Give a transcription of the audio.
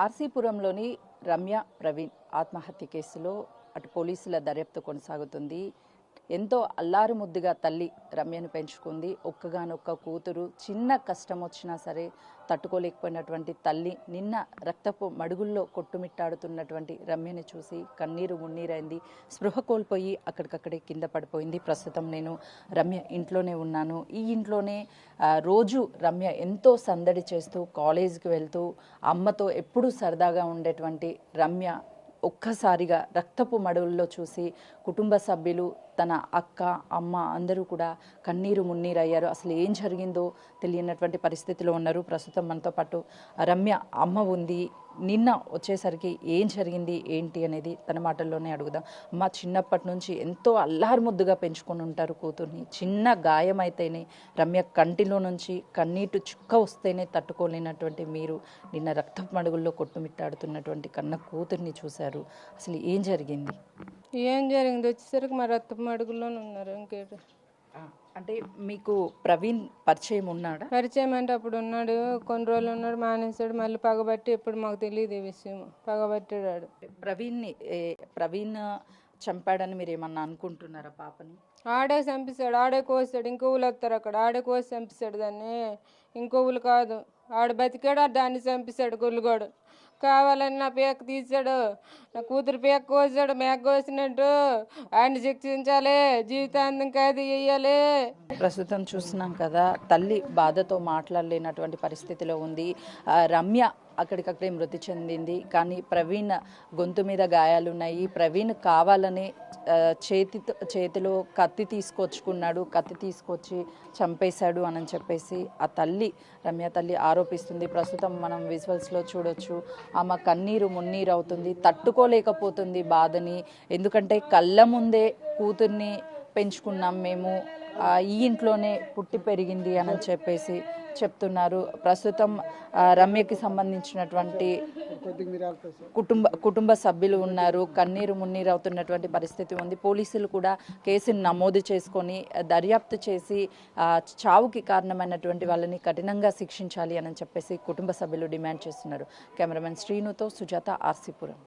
ఆర్సీపురంలోని రమ్య ప్రవీణ్ ఆత్మహత్య కేసులో అటు పోలీసుల దర్యాప్తు కొనసాగుతుంది. ఎంతో అల్లారు ముద్దుగా తల్లి రమ్యను పెంచుకుంది. ఒక్కగానొక్క కూతురు, చిన్న కష్టం వచ్చినా సరే తట్టుకోలేకపోయినటువంటి తల్లి నిన్న రక్తపు మడుగుల్లో కొట్టుమిట్టాడుతున్నటువంటి రమ్యని చూసి కన్నీరు మున్నీరైంది. స్పృహ కోల్పోయి అక్కడికక్కడే కింద పడిపోయింది. ప్రస్తుతం నేను రమ్య ఇంట్లోనే ఉన్నాను. ఈ ఇంట్లోనే రోజు రమ్య ఎంతో సందడి చేస్తూ కాలేజీకి వెళ్తూ అమ్మతో ఎప్పుడూ సరదాగా ఉండేటువంటి రమ్య ఒక్కసారిగా రక్తపు మడుగుల్లో చూసి కుటుంబ సభ్యులు, తన అక్క, అమ్మ అందరూ కూడా కన్నీరు మున్నీరయ్యారు. అసలు ఏం జరిగిందో తెలియనటువంటి పరిస్థితిలో ఉన్నారు. ప్రస్తుతం మనతో పాటు రమ్య అమ్మ ఉంది. నిన్న వచ్చేసరికి ఏం జరిగింది ఏంటి అనేది తన మాటల్లోనే అడుగుదాం. అమ్మ, చిన్నప్పటి నుంచి ఎంతో అల్లారు ముద్దుగా పెంచుకొని ఉంటారు కూతుర్ని. చిన్న గాయం అయితేనే, రమ్య కంటిలో నుంచి కన్నీటి చుక్క వస్తేనే తట్టుకోలేనటువంటి మీరు నిన్న రక్తపు మడుగుల్లో కొట్టుమిట్టాడుతున్నటువంటి కన్న కూతుర్ని చూశారు. అసలు ఏం జరిగింది? వచ్చేసరికి మా రక్తపు మడుగుల్లోనే ఉన్నారు. ఇంకేట అంటే మీకు ప్రవీణ్ పరిచయం ఉన్నాడా? పరిచయం అంటే అప్పుడు ఉన్నాడు, కొన్ని రోజులు ఉన్నాడు, మానేశాడు, మళ్ళీ పగబట్టి ఎప్పుడు మాకు తెలియదు ఈ విషయం. పగబట్టాడు. ప్రవీణ్ చంపాడని మీరు ఏమన్నా అనుకుంటున్నారా పాపని? ఆడే చంపిస్తాడు, ఆడే కోసాడు. ఇంకొవ్వులు వస్తారు అక్కడ, ఆడే కోసి చంపిస్తాడు దాన్ని. ఇంకొవ్వులు కాదు, ఆడ బతికాడు, దాన్ని చంపిస్తాడు గొల్లుగోడు. కావాలని నా పేక తీసాడు, నా కూతురు పేక కోసాడు. మేక కోసినట్టు ఆయన్ని శిక్షించాలి, జీవితాంతం కాదు వేయాలి. ప్రస్తుతం చూస్తున్నాం కదా, తల్లి బాధతో మాట్లాడలేనటువంటి పరిస్థితిలో ఉంది. రమ్య అక్కడికక్కడే మృతి చెందింది. కానీ ప్రవీణ్ గొంతు మీద గాయాలున్నాయి. ప్రవీణ్ కావాలని చేతిలో కత్తి తీసుకొచ్చుకున్నాడు, కత్తి తీసుకొచ్చి చంపేశాడు అని చెప్పేసి ఆ తల్లి, రమ్య తల్లి ఆరోపిస్తుంది. ప్రస్తుతం మనం విజువల్స్లో చూడొచ్చు, ఆమె కన్నీరు మున్నీరు అవుతుంది, తట్టుకోలేకపోతుంది బాధని. ఎందుకంటే కళ్ళ ముందే కూతుర్ని పెంచుకున్నాం మేము, ఈ ఇంట్లోనే పుట్టి పెరిగింది అని చెప్పేసి చెప్తున్నారు. ప్రస్తుతం రమ్యకి సంబంధించినటువంటి కుటుంబ సభ్యులు ఉన్నారు. కన్నీరు మున్నీరు అవుతున్నటువంటి పరిస్థితి ఉంది. పోలీసులు కూడా కేసును నమోదు చేసుకొని దర్యాప్తు చేసి చావుకి కారణమైనటువంటి వాళ్ళని కఠినంగా శిక్షించాలి అని చెప్పేసి కుటుంబ సభ్యులు డిమాండ్ చేస్తున్నారు. కెమెరామెన్ శ్రీనుతో సుజాత, ఆర్సీపురం.